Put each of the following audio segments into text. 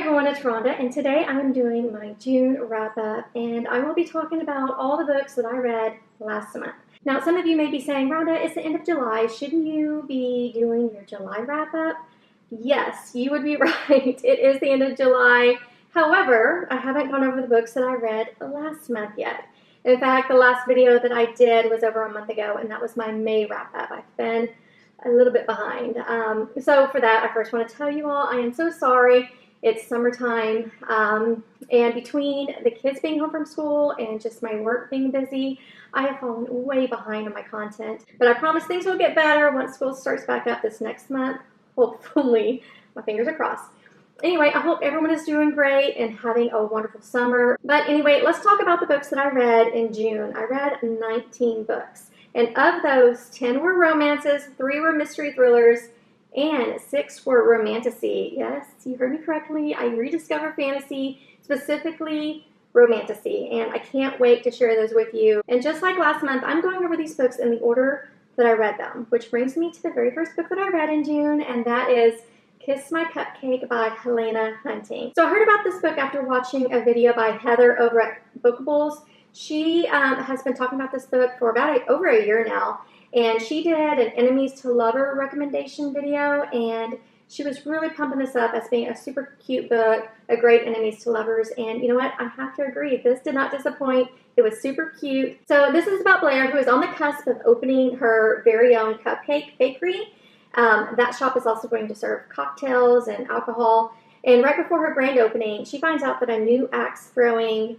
everyone, it's Rhonda, and today I'm doing my June wrap-up, and I will be talking about all the books that I read last month. Now, some of you may be saying, Rhonda, it's the end of July. Shouldn't you be doing your July wrap-up? Yes, you would be right. It is the end of July. However, I haven't gone over the books that I read last month yet. In fact, the last video that I did was over a month ago, and that was my May wrap-up. I've been a little bit behind. So for that, I first want to tell you all, I am so sorry. It's summertime, and between the kids being home from school and just my work being busy, I have fallen way behind on my content. But I promise things will get better once school starts back up this next month. Hopefully, my fingers are crossed. Anyway, I hope everyone is doing great and having a wonderful summer. But anyway, let's talk about the books that I read in June. I read 19 books, and of those, 10 were romances, 3 were mystery thrillers, and 6 were romantasy. Yes, you heard me correctly. I rediscovered fantasy, specifically romantasy, and I can't wait to share those with you. And just like last month, I'm going over these books in the order that I read them, which brings me to the very first book that I read in June, and that is Kiss My Cupcake by Helena Hunting. So I heard about this book after watching a video by Heather over at Bookables. She has been talking about this book for about over a year now. And she did an enemies to lover recommendation video, and she was really pumping this up as being a super cute book, a great enemies to lovers. And you know what? I have to agree. This did not disappoint. It was super cute. So this is about Blair, who is on the cusp of opening her very own cupcake bakery. That shop is also going to serve cocktails and alcohol. And right before her grand opening, she finds out that a new axe throwing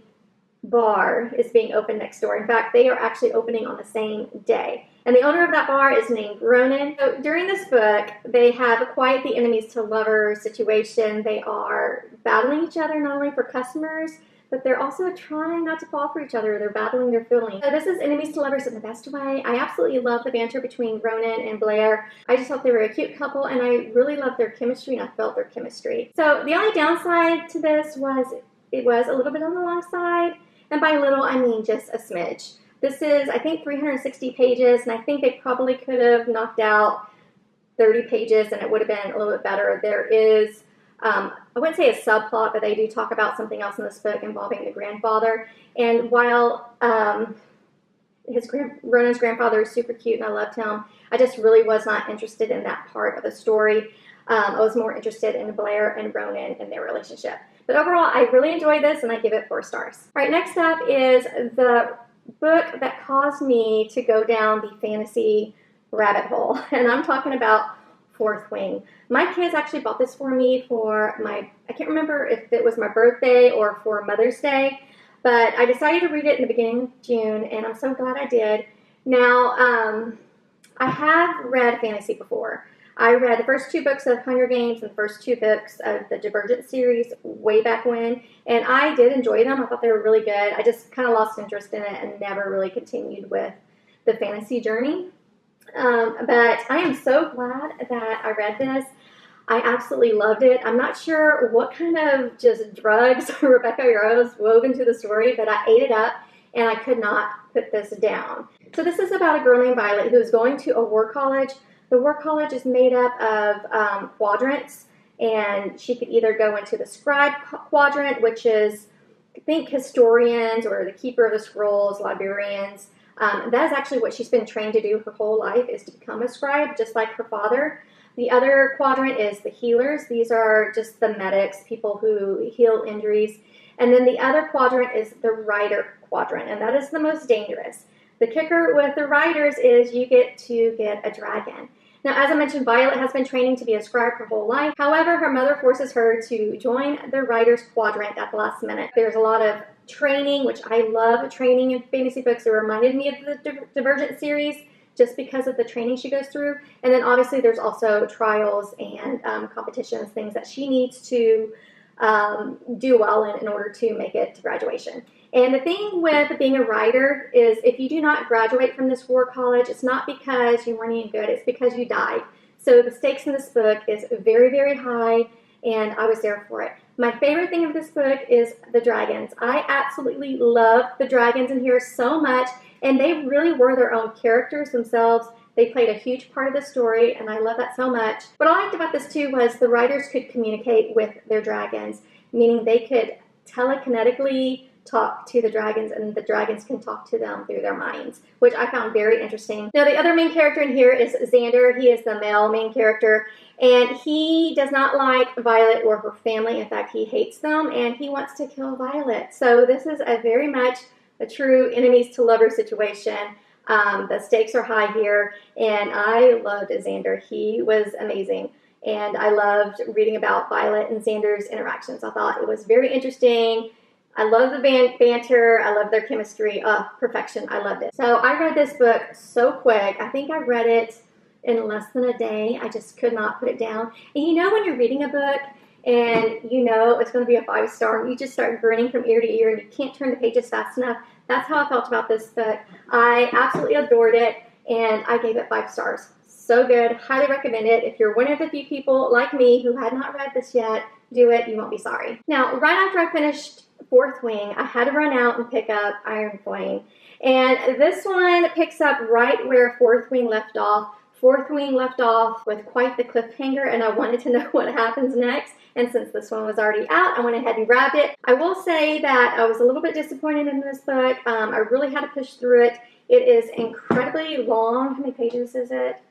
bar is being opened next door. In fact, they are actually opening on the same day. And the owner of that bar is named Ronan. So during this book, they have quite the enemies to lovers situation. They are battling each other not only for customers, but they're also trying not to fall for each other. They're battling their feelings. So this is enemies to lovers in the best way. I absolutely love the banter between Ronan and Blair. I just thought they were a cute couple, and I really loved their chemistry, and I felt their chemistry. So the only downside to this was it was a little bit on the long side. And by little, I mean just a smidge. This is, I think, 360 pages, and I think they probably could have knocked out 30 pages, and it would have been a little bit better. There is, I wouldn't say a subplot, but they do talk about something else in this book involving the grandfather. And while Ronan's grandfather is super cute, and I loved him, I just really was not interested in that part of the story. I was more interested in Blair and Ronan and their relationship. But overall, I really enjoyed this, and I give it 4 stars. All right, next up is the book that caused me to go down the fantasy rabbit hole, and I'm talking about Fourth Wing. My kids actually bought this for me for I can't remember if it was my birthday or for Mother's Day, but I decided to read it in the beginning of June, and I'm so glad I did. Now, I have read fantasy before. I read the first 2 books of Hunger Games and the first 2 books of the Divergent series way back when, and I did enjoy them. I thought they were really good. I just kind of lost interest in it and never really continued with the fantasy journey. But I am so glad that I read this. I absolutely loved it. I'm not sure what kind of just drugs Rebecca Yarros wove into the story, but I ate it up, and I could not put this down. So this is about a girl named Violet who is going to a war college. The war college is made up of quadrants, and she could either go into the scribe quadrant, which is, I think, historians or the keeper of the scrolls, librarians. That is actually what she's been trained to do her whole life, is to become a scribe, just like her father. The other quadrant is the healers. These are just the medics, people who heal injuries. And then the other quadrant is the writer quadrant, and that is the most dangerous. The kicker with the writers is you get to get a dragon. Now, as I mentioned, Violet has been training to be a scribe her whole life. However, her mother forces her to join the writer's quadrant at the last minute. There's a lot of training, which I love training in fantasy books. It reminded me of the Divergent series just because of the training she goes through. And then obviously there's also trials and competitions, things that she needs to do well in order to make it to graduation. And the thing with being a writer is if you do not graduate from this war college, it's not because you weren't any good, it's because you died. So the stakes in this book is very, very high, and I was there for it. My favorite thing of this book is the dragons. I absolutely love the dragons in here so much, and they really were their own characters themselves. They played a huge part of the story, and I love that so much. What I liked about this too was the writers could communicate with their dragons, meaning they could telekinetically talk to the dragons, and the dragons can talk to them through their minds, which I found very interesting. Now, the other main character in here is Xander. He is the male main character, and he does not like Violet or her family. In fact, he hates them, and he wants to kill Violet. So this is a very much a true enemies to lovers situation. The stakes are high here, and I loved Xander. He was amazing, and I loved reading about Violet and Xander's interactions. I thought it was very interesting. I love the banter. I love their chemistry. Perfection. I loved it. So I read this book so quick. I think I read it in less than a day. I just could not put it down. And you know when you're reading a book and you know it's going to be a 5-star, you just start grinning from ear to ear and you can't turn the pages fast enough. That's how I felt about this book. I absolutely adored it, and I gave it 5 stars. So good. Highly recommend it. If you're one of the few people like me who had not read this yet, do it. You won't be sorry. Now, right after I finished Fourth Wing, I had to run out and pick up Iron Flame. And this one picks up right where Fourth Wing left off. Fourth Wing left off with quite the cliffhanger, and I wanted to know what happens next. And since this one was already out, I went ahead and grabbed it. I will say that I was a little bit disappointed in this book. I really had to push through it. It is incredibly long. How many pages is it?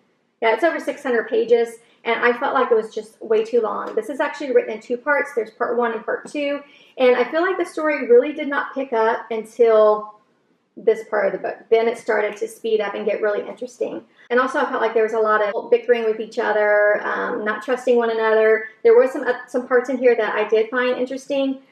Yeah, it's over 600 pages, and I felt like it was just way too long. This is actually written in 2 parts. There's part 1 and part 2, and I feel like the story really did not pick up until this part of the book. Then it started to speed up and get really interesting. And also I felt like there was a lot of bickering with each other, not trusting one another. There were some parts in here that I did find interesting,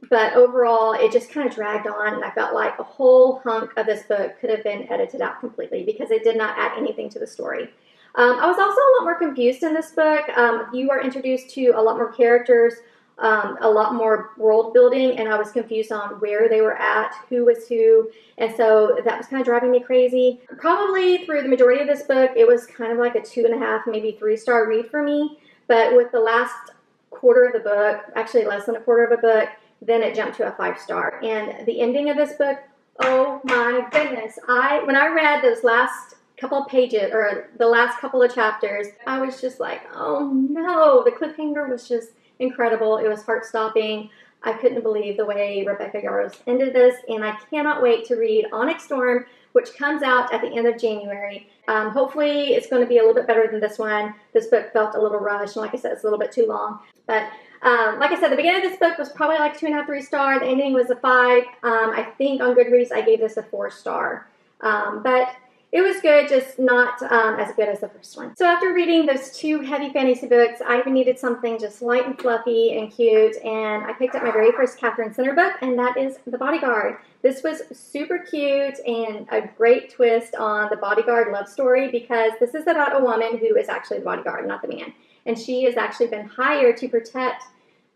but overall it just kind of dragged on, and I felt like a whole hunk of this book could have been edited out completely because it did not add anything to the story. I was also a lot more confused in this book. You are introduced to a lot more characters, a lot more world building, and I was confused on where they were at, who was who, and so that was kind of driving me crazy. Probably through the majority of this book, it was kind of like a 2.5, maybe 3-star read for me, but with the last quarter of the book, actually less than a quarter of a book, then it jumped to a 5-star. And the ending of this book, oh my goodness, when I read those last couple of pages, or the last couple of chapters, I was just like, oh no, the cliffhanger was just incredible. It was heart-stopping. I couldn't believe the way Rebecca Yarros ended this, and I cannot wait to read Onyx Storm, which comes out at the end of January. Hopefully it's going to be a little bit better than this one. This book felt a little rushed, and like I said, it's a little bit too long. But like I said, the beginning of this book was probably like 2.5, 3-star. The ending was a 5. I think on Goodreads I gave this a 4-star. But it was good, just not as good as the first one. So after reading those 2 heavy fantasy books, I needed something just light and fluffy and cute, and I picked up my very first Catherine Center book, and that is The Bodyguard. This was super cute and a great twist on the bodyguard love story, because this is about a woman who is actually the bodyguard, not the man. And she has actually been hired to protect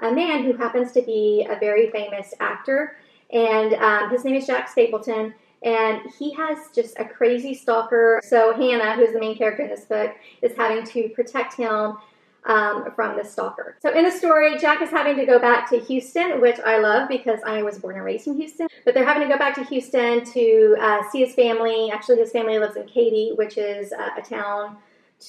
a man who happens to be a very famous actor, and his name is Jack Stapleton. And he has just a crazy stalker. So Hannah, who's the main character in this book, is having to protect him from this stalker. So in the story, Jack is having to go back to Houston, which I love because I was born and raised in Houston. But they're having to go back to Houston to see his family. Actually, his family lives in Katy, which is a town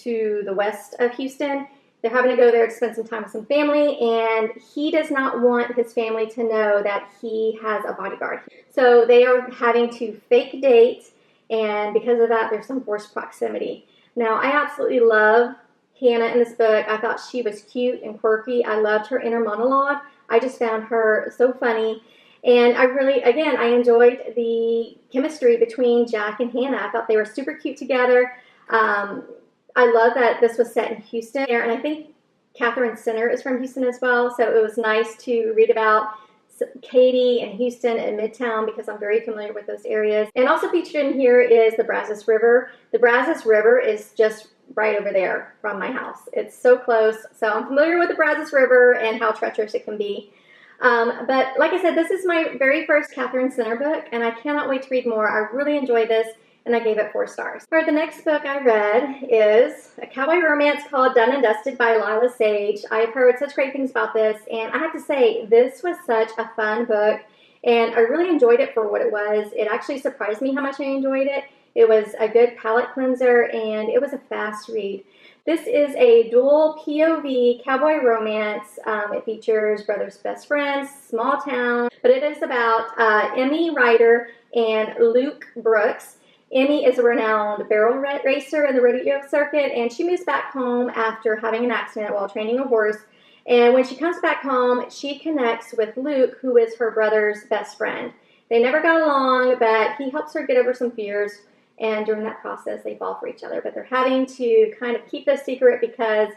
to the west of Houston. They're having to go there to spend some time with some family, and he does not want his family to know that he has a bodyguard. So they are having to fake date, and because of that, there's some forced proximity. Now, I absolutely love Hannah in this book. I thought she was cute and quirky. I loved her inner monologue. I just found her so funny. And I really, again, I enjoyed the chemistry between Jack and Hannah. I thought they were super cute together. I love that this was set in Houston, and I think Catherine Center is from Houston as well, so it was nice to read about Katy and Houston and Midtown because I'm very familiar with those areas. And also featured in here is the Brazos River. The Brazos River is just right over there from my house. It's so close, so I'm familiar with the Brazos River and how treacherous it can be. But like I said, this is my very first Catherine Center book, and I cannot wait to read more. I really enjoyed this, and I gave it 4 stars. All right, the next book I read is a cowboy romance called Done and Dusted by Lila Sage. I've heard such great things about this, and I have to say, this was such a fun book, and I really enjoyed it for what it was. It actually surprised me how much I enjoyed it, It was a good palate cleanser, and it was a fast read. This is a dual POV cowboy romance. It features brothers' best friends, small town, but it is about Emmy Ryder and Luke Brooks. Emmy is a renowned barrel racer in the rodeo circuit, and she moves back home after having an accident while training a horse. And when she comes back home, she connects with Luke, who is her brother's best friend. They never got along, but he helps her get over some fears, and during that process, they fall for each other. But they're having to kind of keep this secret because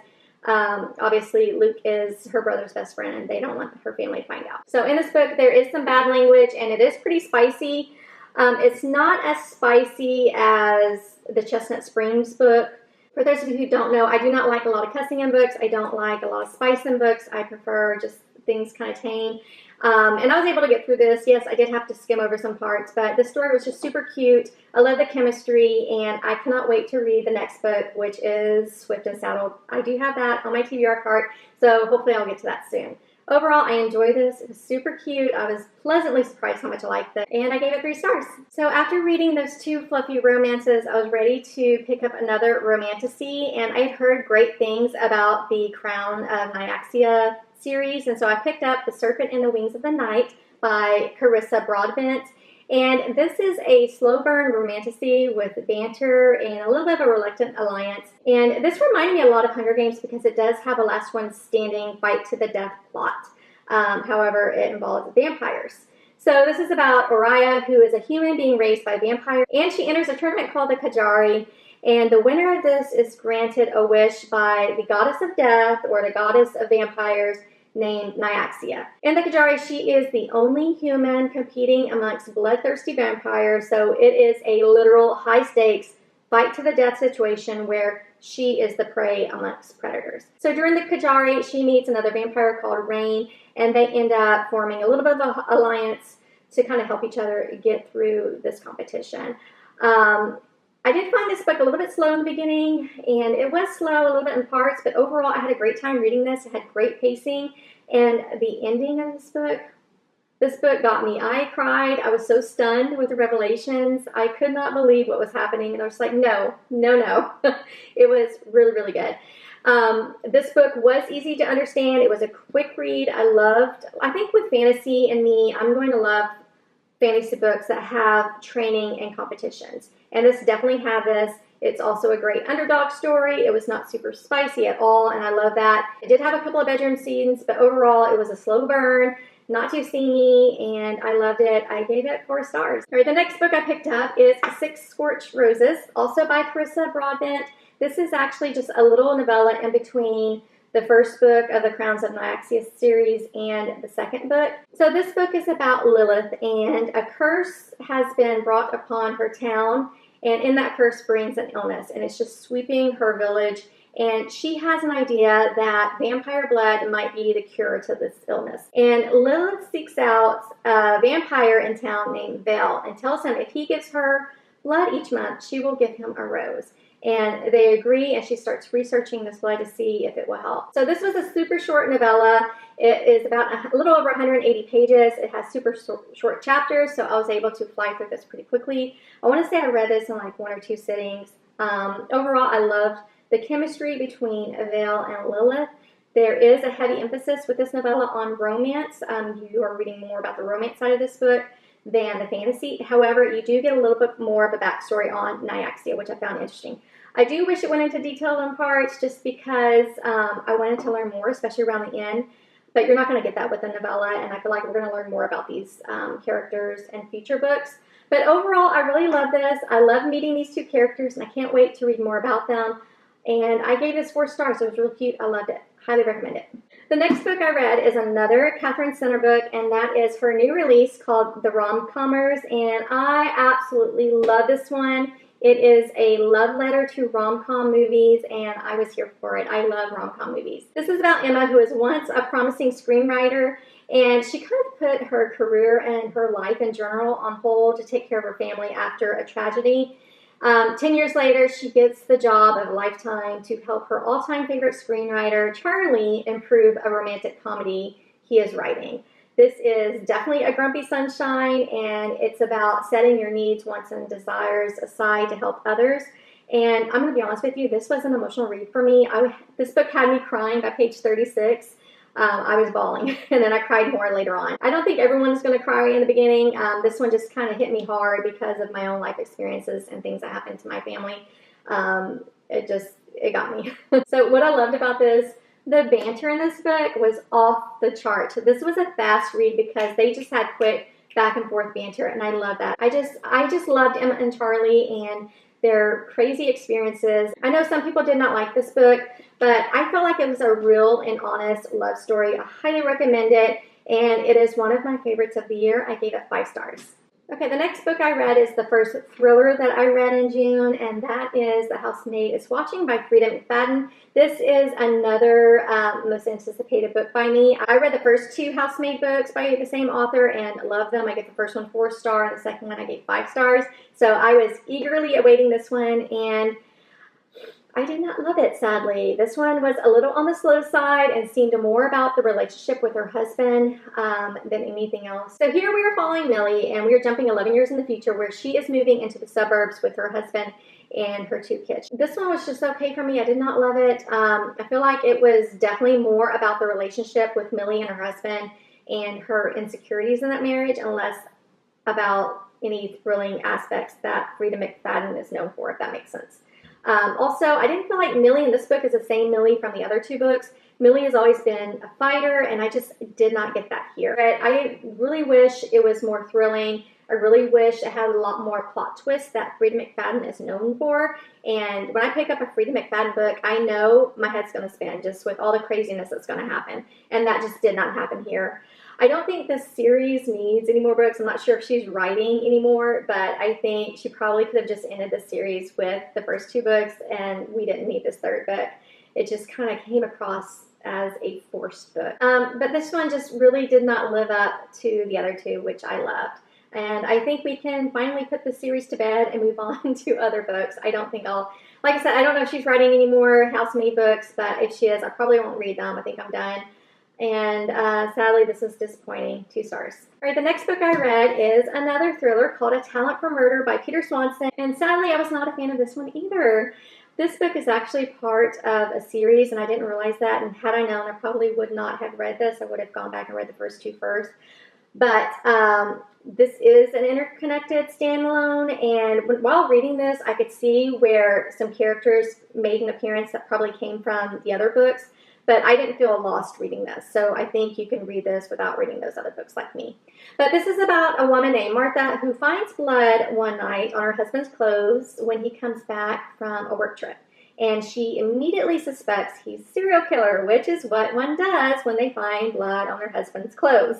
obviously Luke is her brother's best friend, and they don't want her family to find out. So in this book, there is some bad language, and it is pretty spicy. It's not as spicy as the Chestnut Springs book. For those of you who don't know, I do not like a lot of cussing in books. I don't like a lot of spice in books. I prefer just things kind of tame. And I was able to get through this. Yes, I did have to skim over some parts, but the story was just super cute. I love the chemistry, and I cannot wait to read the next book, which is Swift and Saddled. I do have that on my TBR cart, so hopefully I'll get to that soon. Overall, I enjoyed this. It was super cute. I was pleasantly surprised how much I liked it, and I gave it 3 stars. So after reading those 2 fluffy romances, I was ready to pick up another romantasy, and I had heard great things about the Crown of Nyaxia series, and so I picked up The Serpent and the Wings of the Night by Carissa Broadbent. And this is a slow burn romantasy with banter and a little bit of a reluctant alliance. And this reminded me a lot of Hunger Games because it does have a last one standing fight to the death plot. However, it involves vampires. So this is about Oriya, who is a human being raised by vampires, and she enters a tournament called the Kajari. And the winner of this is granted a wish by the goddess of death, or the goddess of vampires, named Nyaxia. In the Kajari, she is the only human competing amongst bloodthirsty vampires, so it is a literal high-stakes, fight-to-the-death situation where she is the prey amongst predators. So during the Kajari, she meets another vampire called Rain, and they end up forming a little bit of an alliance to kind of help each other get through this competition. I did find this book a little bit slow in the beginning, and it was slow a little bit in parts, but overall I had a great time reading this. It had great pacing, and the ending of this book got me. I cried. I was so stunned with the revelations. I could not believe what was happening, and I was like, no. It was really, really good. This book was easy to understand. It was a quick read. I think with fantasy and me, I'm going to love fantasy books that have training and competitions. And this definitely had this. It's also a great underdog story. It was not super spicy at all, and I love that. It did have a couple of bedroom scenes, but overall it was a slow burn, not too steamy, and I loved it. I gave it 4 stars. All right, the next book I picked up is 6 Scorched Roses, also by Carissa Broadbent. This is actually just a little novella in between the first book of the Crowns of Nyaxia series and the second book. So this book is about Lilith, and a curse has been brought upon her town, and in that curse brings an illness, and it's just sweeping her village, and she has an idea that vampire blood might be the cure to this illness. And Lilith seeks out a vampire in town named Vale and tells him if he gives her blood each month, she will give him a rose. And they agree, and she starts researching this blood to see if it will help. So this was a super short novella. It is about a little over 180 pages. It has super short chapters, so I was able to fly through this pretty quickly. I want to say I read this in like 1 or 2 sittings. Overall, I loved the chemistry between Vale and Lilith. There is a heavy emphasis with this novella on romance. You are reading more about the romance side of this book than the fantasy. However, you do get a little bit more of a backstory on Nyaxia, which I found interesting. I do wish it went into detail in parts just because I wanted to learn more, especially around the end. But you're not going to get that with a novella, and I feel like we're going to learn more about these characters and future books. But overall, I really love this. I love meeting these 2 characters, and I can't wait to read more about them. And I gave this 4 stars. It was really cute. I loved it. Highly recommend it. The next book I read is another Catherine Center book, and that is her new release called The Rom-Commers, and I absolutely love this one. It is a love letter to rom-com movies, and I was here for it. I love rom-com movies. This is about Emma, who was once a promising screenwriter, and she kind of put her career and her life in general on hold to take care of her family after a tragedy. 10 years later, she gets the job of a lifetime to help her all-time favorite screenwriter, Charlie, improve a romantic comedy he is writing. This is definitely a grumpy sunshine, and it's about setting your needs, wants, and desires aside to help others. And I'm going to be honest with you, this was an emotional read for me. This book had me crying by page 36. I was bawling, and then I cried more later on. I don't think everyone's going to cry in the beginning. This one just kind of hit me hard because of my own life experiences and things that happened to my family. It got me. So what I loved about this, the banter in this book was off the chart. This was a fast read because they just had quick back and forth banter, and I love that. I just loved Emma and Charlie and their crazy experiences. I know some people did not like this book, but I felt like it was a real and honest love story. I highly recommend it, and it is one of my favorites of the year. I gave it 5 stars. Okay, the next book I read is the first thriller that I read in June, and that is The Housemaid is Watching by Frida McFadden. This is another most anticipated book by me. I read the first 2 Housemaid books by the same author and loved them. I gave the first one 4 stars, and the second one I gave 5 stars. So I was eagerly awaiting this one, and I did not love it, sadly. This one was a little on the slow side and seemed more about the relationship with her husband than anything else. So here we are following Millie, and we are jumping 11 years in the future where she is moving into the suburbs with her husband and her 2 kids. This one was just okay for me. I did not love it. I feel like it was definitely more about the relationship with Millie and her husband and her insecurities in that marriage and less about any thrilling aspects that Frida McFadden is known for, if that makes sense. Also, I didn't feel like Millie in this book is the same Millie from the other 2 books. Millie has always been a fighter, and I just did not get that here. But I really wish it was more thrilling. I really wish it had a lot more plot twists that Frida McFadden is known for. And when I pick up a Frida McFadden book, I know my head's going to spin just with all the craziness that's going to happen. And that just did not happen here. I don't think this series needs any more books. I'm not sure if she's writing anymore, but I think she probably could have just ended the series with the first 2 books, and we didn't need this 3rd book. It just kind of came across as a forced book. But this one just really did not live up to the other 2, which I loved. And I think we can finally put the series to bed and move on to other books. I don't think like I said, I don't know if she's writing any more Housemaid books, but if she is, I probably won't read them. I think I'm done. And sadly, this is disappointing. 2 stars. All right, the next book I read is another thriller called A Talent for Murder by Peter Swanson. And sadly, I was not a fan of this one either. This book is actually part of a series, and I didn't realize that. And had I known, I probably would not have read this. I would have gone back and read the first 2 first. But this is an interconnected standalone, and while reading this, I could see where some characters made an appearance that probably came from the other books. But I didn't feel lost reading this, so I think you can read this without reading those other books like me. But this is about a woman named Martha who finds blood one night on her husband's clothes when he comes back from a work trip. And she immediately suspects he's a serial killer, which is what one does when they find blood on their husband's clothes.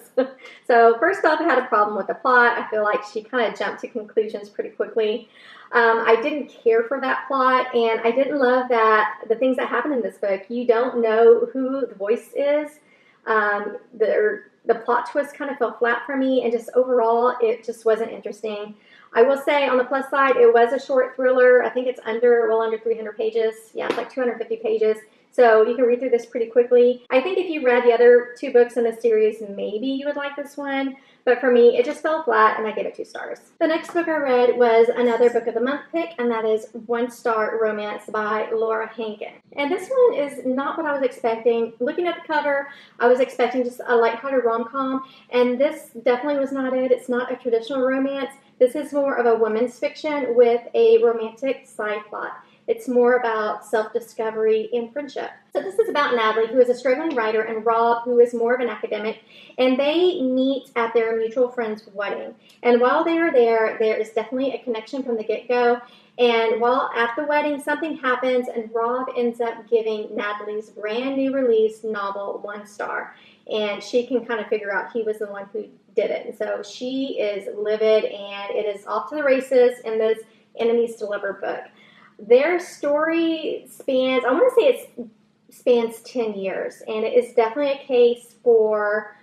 So first off, I had a problem with the plot. I feel like she kind of jumped to conclusions pretty quickly. I didn't care for that plot, and I didn't love that the things that happen in this book, you don't know who the voice is. The plot twist kind of fell flat for me, and just overall, it just wasn't interesting. I will say, on the plus side, it was a short thriller. I think it's well under 300 pages. Yeah, it's like 250 pages. So you can read through this pretty quickly. I think if you read the other 2 books in the series, maybe you would like this one. But for me, it just fell flat, and I gave it 2 stars. The next book I read was another Book of the Month pick, and that is 1 Star Romance by Laura Hankin. And this one is not what I was expecting. Looking at the cover, I was expecting just a lighthearted rom-com, and this definitely was not it. It's not a traditional romance. This is more of a women's fiction with a romantic side plot. It's more about self-discovery and friendship. So this is about Natalie, who is a struggling writer, and Rob, who is more of an academic, and they meet at their mutual friend's wedding. And while they are there, there is definitely a connection from the get-go. And while at the wedding, something happens, and Rob ends up giving Natalie's brand new release novel 1 star. And she can kind of figure out he was the one who did it. And so she is livid, and it is off to the races in this Enemies to Lover book. Their story spans, I want to say it spans 10 years, and it is definitely a case for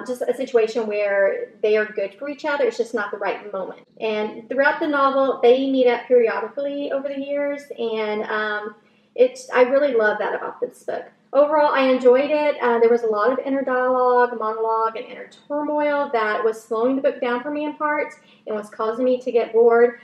just a situation where they are good for each other. It's just not the right moment. And throughout the novel, they meet up periodically over the years, and I really love that about this book. Overall, I enjoyed it. There was a lot of inner dialogue, monologue, and inner turmoil that was slowing the book down for me in parts and was causing me to get bored.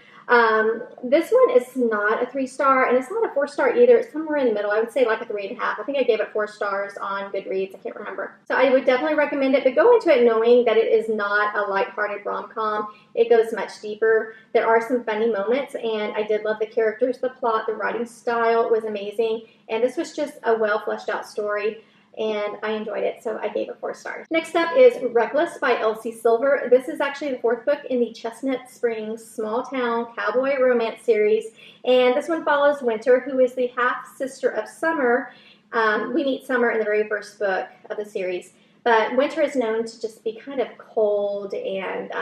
This one is not a 3-star, and it's not a 4-star either. It's somewhere in the middle. I would say like a 3.5. I think I gave it 4 stars on Goodreads. I can't remember. So I would definitely recommend it, but go into it knowing that it is not a lighthearted rom-com. It goes much deeper. There are some funny moments, and I did love the characters, the plot, the writing style was amazing, and this was just a well fleshed out story. And I enjoyed it, so I gave it 4 stars. Next up is Reckless by Elsie Silver. This is actually the 4th book in the Chestnut Springs small town cowboy romance series, and this one follows Winter, who is the half-sister of Summer. We meet Summer in the very first book of the series, but Winter is known to just be kind of cold and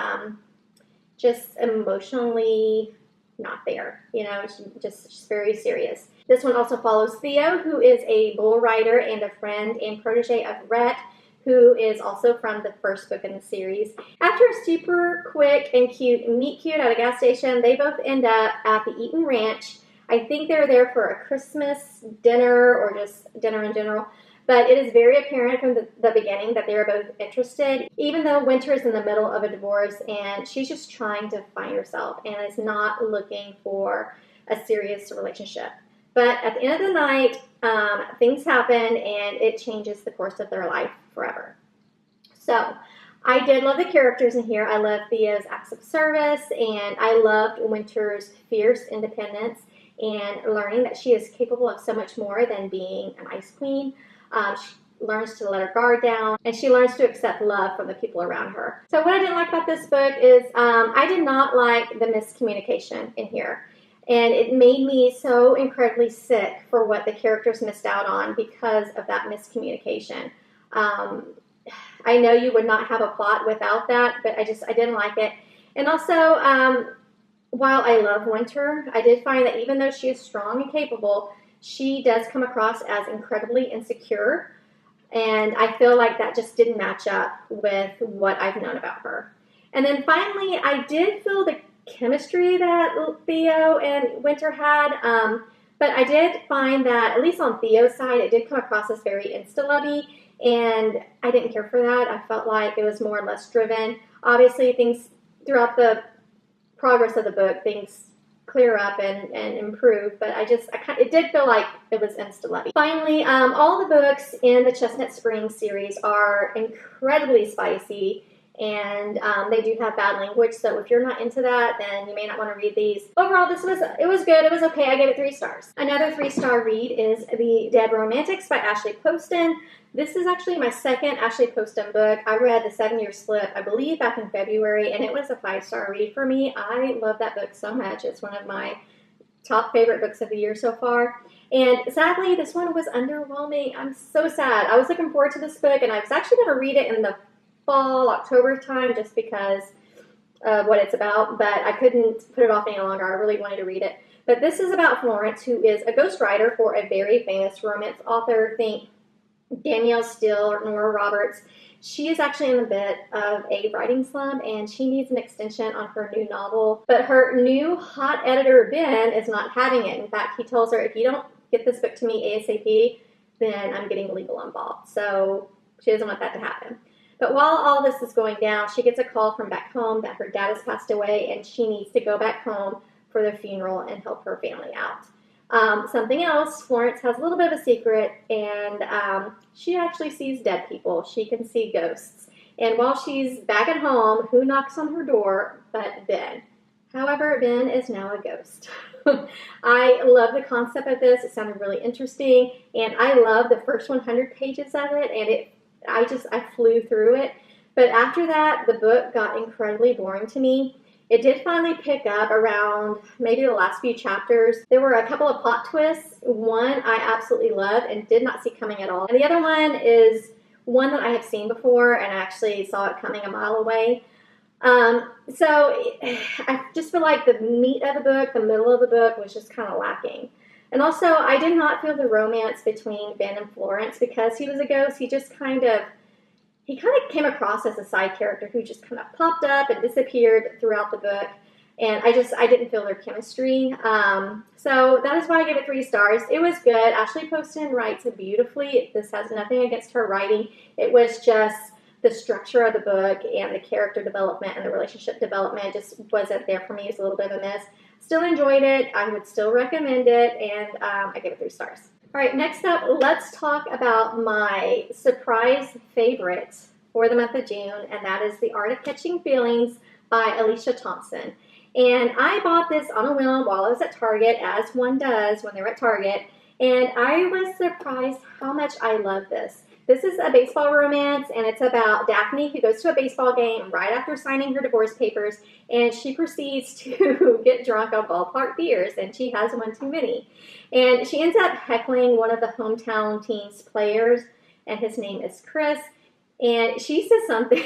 just emotionally not there, you know, just very serious. This one also follows Theo, who is a bull rider and a friend and protege of Rhett, who is also from the first book in the series. After a super quick and cute meet cute at a gas station, they both end up at the Eaton Ranch. I think they're there for a Christmas dinner or just dinner in general. But it is very apparent from the beginning that they are both interested, even though Winter is in the middle of a divorce and she's just trying to find herself and is not looking for a serious relationship. But at the end of the night, things happen and it changes the course of their life forever. So I did love the characters in here. I loved Thea's acts of service, and I loved Winter's fierce independence and learning that she is capable of so much more than being an ice queen. She learns to let her guard down, and she learns to accept love from the people around her. So what I didn't like about this book is I did not like the miscommunication in here. And it made me so incredibly sick for what the characters missed out on because of that miscommunication. I know you would not have a plot without that, but I didn't like it. And also, while I love Winter, I did find that even though she is strong and capable, she does come across as incredibly insecure, and I feel like that just didn't match up with what I've known about her. And then finally, I did feel the chemistry that Theo and Winter had, but I did find that, at least on Theo's side, it did come across as very insta-lovey, and I didn't care for that. I felt like it was more or less driven. Obviously, things throughout the progress of the book, things clear up and improve, but it did feel like it was insta-lovey. Finally, all the books in the Chestnut Springs series are incredibly spicy, and they do have bad language, so if you're not into that, then you may not want to read these. Overall, it was good. It was okay. I gave it 3 stars. Another 3-star read is The Dead Romantics by Ashley Poston. This is actually my second Ashley Poston book. I read The 7-Year Slip, I believe, back in February, and it was a 5-star read for me. I love that book so much. It's one of my top favorite books of the year so far. And sadly, this one was underwhelming. I'm so sad. I was looking forward to this book, and I was actually going to read it in the fall, October time, just because of what it's about, but I couldn't put it off any longer. I really wanted to read it. But this is about Florence, who is a ghostwriter for a very famous romance author. Think Danielle Steele or Nora Roberts. She is actually in a bit of a writing slump, and she needs an extension on her new novel. But her new hot editor, Ben, is not having it. In fact, he tells her, if you don't get this book to me ASAP, then I'm getting legal involved. So she doesn't want that to happen. But while all this is going down, she gets a call from back home that her dad has passed away, and she needs to go back home for the funeral and help her family out. Something else, Florence has a little bit of a secret, and she actually sees dead people. She can see ghosts. And while she's back at home, who knocks on her door but Ben? However, Ben is now a ghost. I love the concept of this. It sounded really interesting, and I love the first 100 pages of it, and I flew through it. But after that, the book got incredibly boring to me. It did finally pick up around maybe the last few chapters. There were a couple of plot twists. One I absolutely loved and did not see coming at all. And the other one is one that I have seen before and I actually saw it coming a mile away. So I just feel like the meat of the book, the middle of the book, was just kind of lacking. And also, I did not feel the romance between Ben and Florence because he was a ghost. He kind of came across as a side character who just kind of popped up and disappeared throughout the book. and I didn't feel their chemistry. So that is why I gave it 3 stars. It was good. Ashley Poston writes beautifully. This has nothing against her writing. It was just the structure of the book and the character development and the relationship development just wasn't there for me. It's a little bit of a miss. Still enjoyed it. I would still recommend it, and I gave it 3 stars. All right, next up, let's talk about my surprise favorite for the month of June, and that is The Art of Catching Feelings by Alicia Thompson. And I bought this on a whim while I was at Target, as one does when they're at Target, and I was surprised how much I love this. This is a baseball romance, and it's about Daphne, who goes to a baseball game right after signing her divorce papers, and she proceeds to get drunk on ballpark beers, and she has one too many. And she ends up heckling one of the hometown team's players, and his name is Chris, and she says something.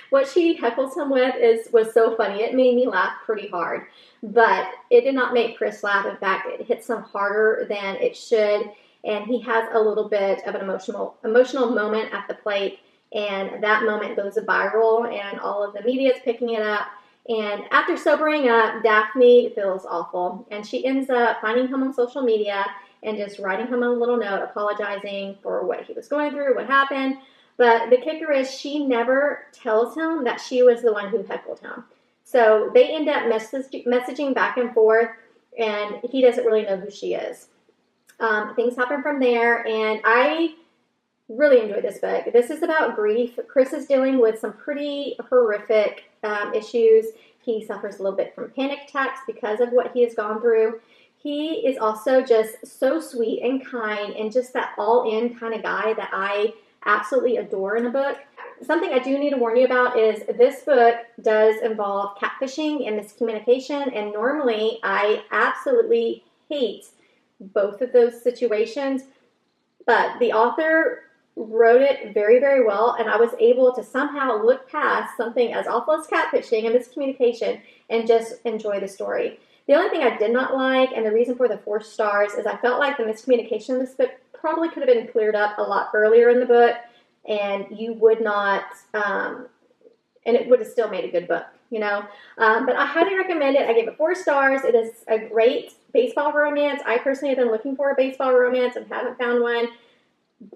What she heckles him with was so funny. It made me laugh pretty hard, but it did not make Chris laugh. In fact, it hits him harder than it should, and he has a little bit of an emotional moment at the plate, and that moment goes viral, and all of the media is picking it up. And after sobering up, Daphne feels awful, and she ends up finding him on social media and just writing him a little note apologizing for what he was going through, what happened. But the kicker is she never tells him that she was the one who heckled him. So they end up messaging back and forth, and he doesn't really know who she is. Things happen from there, and I really enjoyed this book. This is about grief. Chris is dealing with some pretty horrific issues. He suffers a little bit from panic attacks because of what he has gone through. He is also just so sweet and kind and just that all-in kind of guy that I absolutely adore in a book. Something I do need to warn you about is this book does involve catfishing and miscommunication, and normally I absolutely hate both of those situations, but the author wrote it very, very well, and I was able to somehow look past something as awful as catfishing and miscommunication and just enjoy the story. The only thing I did not like, and the reason for the 4 stars, is I felt like the miscommunication in this book probably could have been cleared up a lot earlier in the book, and you would not, and it would have still made a good book, you know. But I highly recommend it. I gave it 4 stars. It is a great baseball romance. I personally have been looking for a baseball romance and haven't found one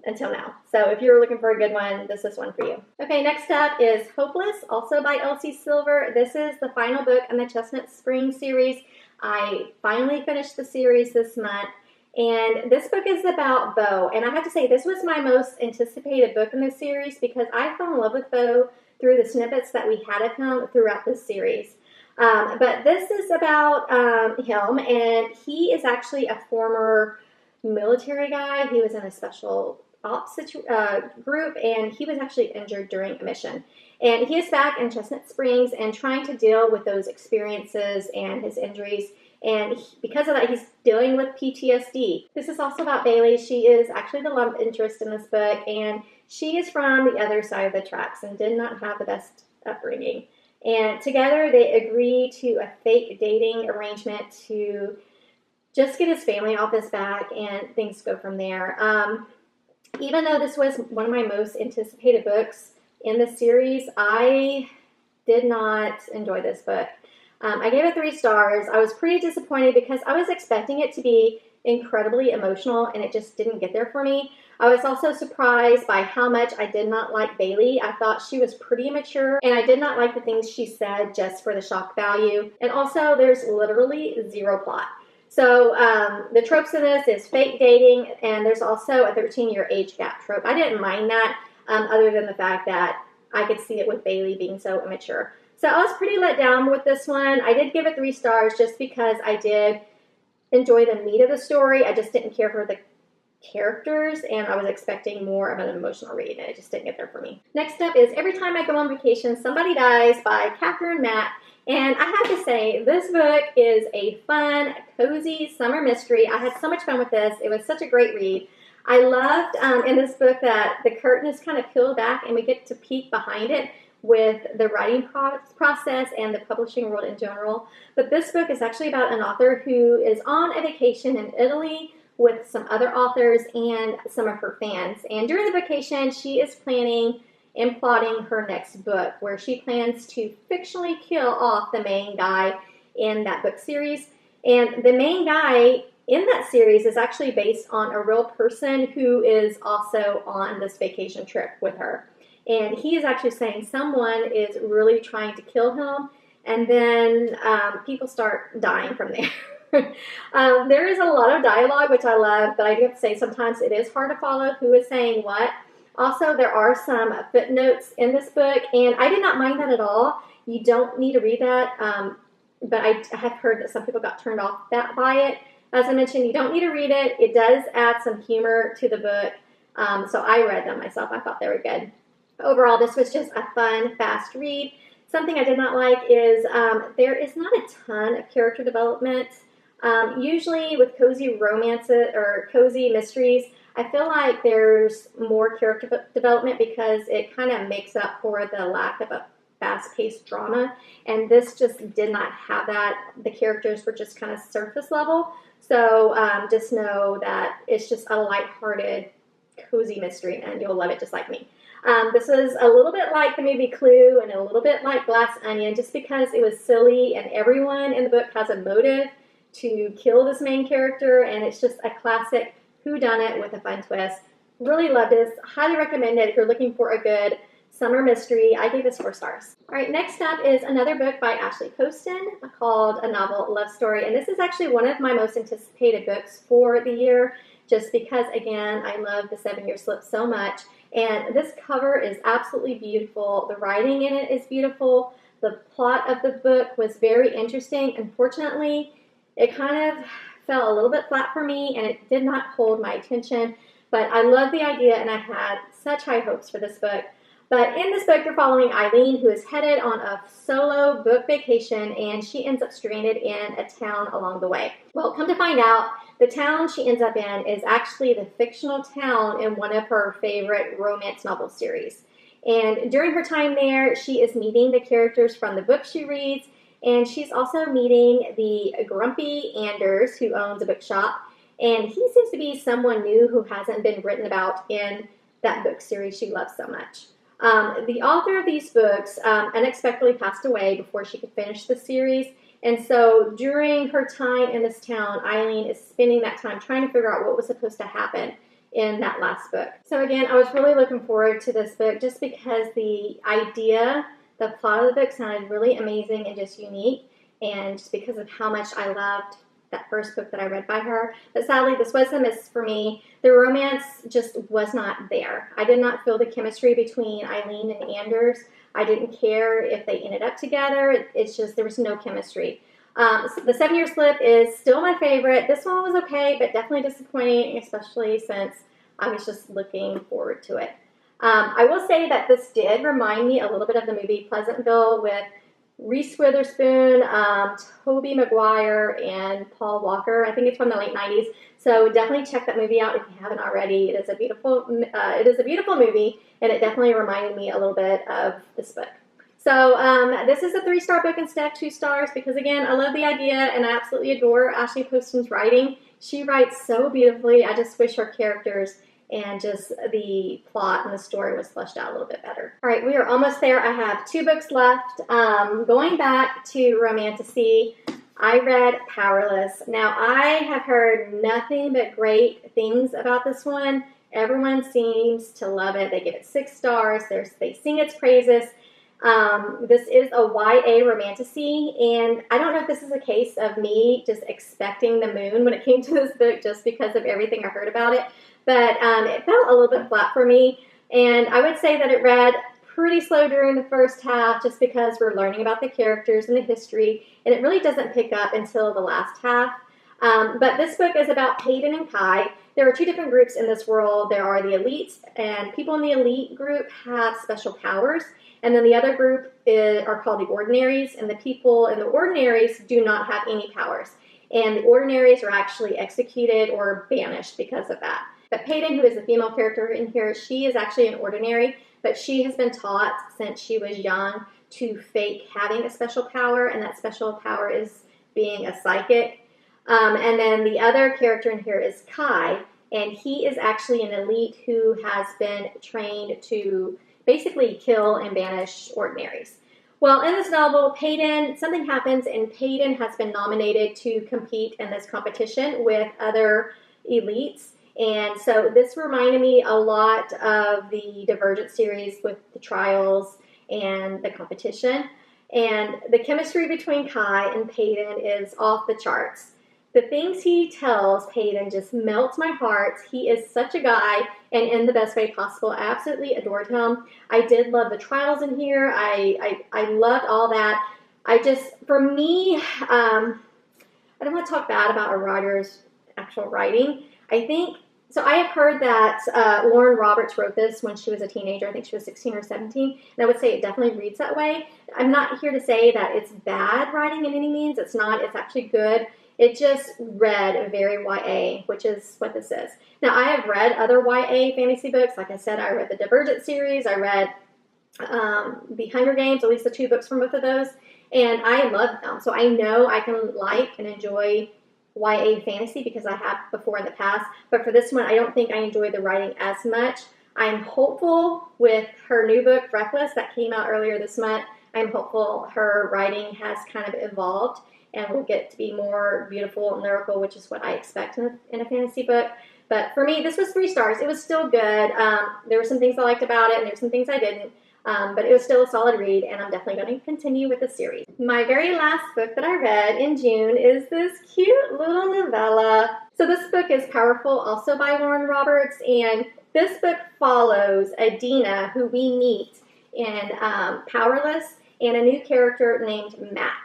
until now. So if you're looking for a good one, this is one for you. Okay, next up is Hopeless, also by Elsie Silver. This is the final book in the Chestnut Spring series. I finally finished the series this month. And this book is about Beau. And I have to say, this was my most anticipated book in this series because I fell in love with Beau through the snippets that we had of him throughout this series. But this is about him, and he is actually a former military guy. He was in a special ops group, and he was actually injured during a mission. And he is back in Chestnut Springs and trying to deal with those experiences and his injuries. And because of that, he's dealing with PTSD. This is also about Bailey. She is actually the love interest in this book, and she is from the other side of the tracks and did not have the best upbringing. And together they agree to a fake dating arrangement to just get his family off his back, and things go from there. Even though this was one of my most anticipated books in the series, I did not enjoy this book. I gave it 3 stars. I was pretty disappointed because I was expecting it to be incredibly emotional, and it just didn't get there for me. I was also surprised by how much I did not like Bailey. I thought she was pretty immature, and I did not like the things she said just for the shock value. And also, there's literally 0 plot. So the tropes in this is fake dating, and there's also a 13-year age gap trope. I didn't mind that, other than the fact that I could see it with Bailey being so immature. So I was pretty let down with this one. I did give it 3 stars just because I did enjoy the meat of the story. I just didn't care for the characters, and I was expecting more of an emotional read, and it just didn't get there for me. Next up is Every Time I Go on Vacation, Somebody Dies by Catherine Matt. And I have to say, this book is a fun, cozy summer mystery. I had so much fun with this. It was such a great read. I loved in this book that the curtain is kind of peeled back and we get to peek behind it with the writing process and the publishing world in general. But this book is actually about an author who is on a vacation in Italy with some other authors and some of her fans. And during the vacation, she is planning and plotting her next book, where she plans to fictionally kill off the main guy in that book series. And the main guy in that series is actually based on a real person who is also on this vacation trip with her. And he is actually saying someone is really trying to kill him, and then people start dying from there. There is a lot of dialogue, which I love, but I do have to say sometimes it is hard to follow who is saying what. Also, there are some footnotes in this book, and I did not mind that at all. You don't need to read that, but I have heard that some people got turned off by it. As I mentioned, you don't need to read it. It does add some humor to the book, so I read them myself. I thought they were good. Overall, this was just a fun, fast read. Something I did not like is there is not a ton of character development. Usually with cozy romances or cozy mysteries, I feel like there's more character development because it kind of makes up for the lack of a fast-paced drama, and this just did not have that. The characters were just kind of surface level, so just know that it's just a lighthearted, cozy mystery, and you'll love it just like me. This is a little bit like the movie Clue and a little bit like Glass Onion, just because it was silly and everyone in the book has a motive to kill this main character, and it's just a classic whodunit with a fun twist. Really love this. Highly recommend it if you're looking for a good summer mystery. I gave this 4 stars. All right, next up is another book by Ashley Poston called A Novel Love Story, and this is actually one of my most anticipated books for the year, just because, again, I love the 7-Year Slip so much. And this cover is absolutely beautiful. The writing in it is beautiful. The plot of the book was very interesting. Unfortunately, it kind of fell a little bit flat for me, and it did not hold my attention. But I love the idea, and I had such high hopes for this book. But in this book, you're following Eileen, who is headed on a solo book vacation, and she ends up stranded in a town along the way. Well, come to find out, the town she ends up in is actually the fictional town in one of her favorite romance novel series. And during her time there, she is meeting the characters from the book she reads, and she's also meeting the grumpy Anders, who owns a bookshop, and he seems to be someone new who hasn't been written about in that book series she loves so much. The author of these books unexpectedly passed away before she could finish the series, and so during her time in this town, Eileen is spending that time trying to figure out what was supposed to happen in that last book. So again, I was really looking forward to this book just because the idea, the plot of the book sounded really amazing and just unique, and just because of how much I loved that first book that I read by her. But sadly, this was a miss for me. The romance just was not there. I did not feel the chemistry between Eileen and Anders. I didn't care if they ended up together. It's just there was no chemistry. So the 7-Year Slip is still my favorite. This one was okay, but definitely disappointing, especially since I was just looking forward to it. I will say that this did remind me a little bit of the movie Pleasantville with Reese Witherspoon, Tobey Maguire, and Paul Walker. I think it's from the late 90s. So definitely check that movie out if you haven't already. It is a beautiful movie, and it definitely reminded me a little bit of this book. So this is a 3-star book instead of 2 stars because, again, I love the idea, and I absolutely adore Ashley Poston's writing. She writes so beautifully. I just wish her characters and just the plot and the story was fleshed out a little bit better. All right, we are almost there. I have 2 books left. Going back to Romantasy, I read Powerless. Now, I have heard nothing but great things about this one. Everyone seems to love it. They give it 6 stars. They sing its praises. This is a YA romantasy, and I don't know if this is a case of me just expecting the moon when it came to this book just because of everything I heard about it, but it felt a little bit flat for me, and I would say that it read pretty slow during the first half just because we're learning about the characters and the history, and it really doesn't pick up until the last half. But this book is about Hayden and Kai. There are 2 different groups in this world. There are the elites, and people in the elite group have special powers. And then the other group are called the ordinaries, and the people in the ordinaries do not have any powers. And the ordinaries are actually executed or banished because of that. But Peyton, who is the female character in here, she is actually an ordinary, but she has been taught since she was young to fake having a special power, and that special power is being a psychic. And then the other character in here is Kai, and he is actually an elite who has been trained to basically kill and banish ordinaries. Well, in this novel, Peyton, something happens, and Peyton has been nominated to compete in this competition with other elites. And so this reminded me a lot of the Divergent series with the trials and the competition. And the chemistry between Kai and Peyton is off the charts. The things he tells Peyton just melts my heart. He is such a guy, and in the best way possible. I absolutely adored him. I did love the trials in here. I loved all that. For me, I don't want to talk bad about a writer's actual writing. So I have heard that Lauren Roberts wrote this when she was a teenager. I think she was 16 or 17. And I would say it definitely reads that way. I'm not here to say that it's bad writing in any means. It's not. It's actually good. It just read very YA, which is what this is. Now, I have read other YA fantasy books. Like I said, I read the Divergent series. I read The Hunger Games, at least the 2 books from both of those. And I love them. So I know I can like and enjoy YA fantasy because I have before in the past. But for this one, I don't think I enjoyed the writing as much. I'm hopeful with her new book, Reckless, that came out earlier this month. I'm hopeful her writing has kind of evolved and will get to be more beautiful and lyrical, which is what I expect in a fantasy book. But for me, this was 3 stars. It was still good. There were some things I liked about it, and there were some things I didn't. But it was still a solid read, and I'm definitely going to continue with the series. My very last book that I read in June is this cute little novella. So this book is Powerful, also by Lauren Roberts, and this book follows Adina, who we meet in Powerless, and a new character named Mac.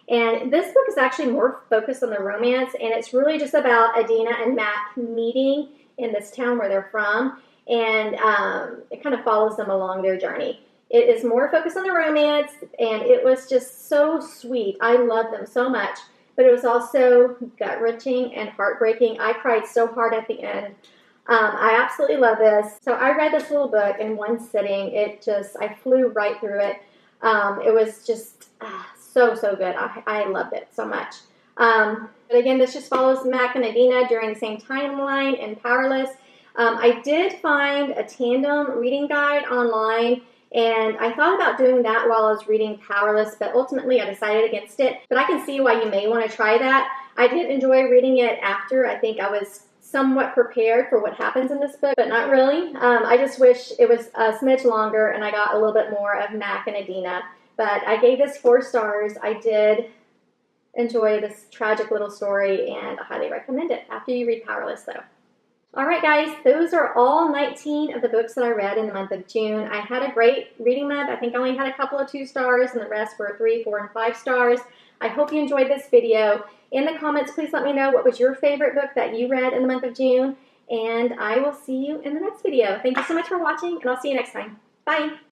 And this book is actually more focused on the romance, and it's really just about Adina and Mac meeting in this town where they're from, and it kind of follows them along their journey. It is more focused on the romance, and it was just so sweet. I loved them so much, but it was also gut-wrenching and heartbreaking. I cried so hard at the end. I absolutely love this. So I read this little book in one sitting. I flew right through it. It was just so good. I loved it so much. But again, this just follows Mac and Adina during the same timeline in Powerless. I did find a tandem reading guide online, and I thought about doing that while I was reading Powerless, but ultimately I decided against it. But I can see why you may want to try that. I did enjoy reading it after. I think I was somewhat prepared for what happens in this book, but not really. I just wish it was a smidge longer and I got a little bit more of Mac and Adina. But I gave this 4 stars. I did enjoy this tragic little story, and I highly recommend it after you read Powerless, though. All right, guys, those are all 19 of the books that I read in the month of June. I had a great reading month. I think I only had a couple of 2 stars, and the rest were 3, 4, and 5 stars. I hope you enjoyed this video. In the comments, please let me know what was your favorite book that you read in the month of June, and I will see you in the next video. Thank you so much for watching, and I'll see you next time. Bye.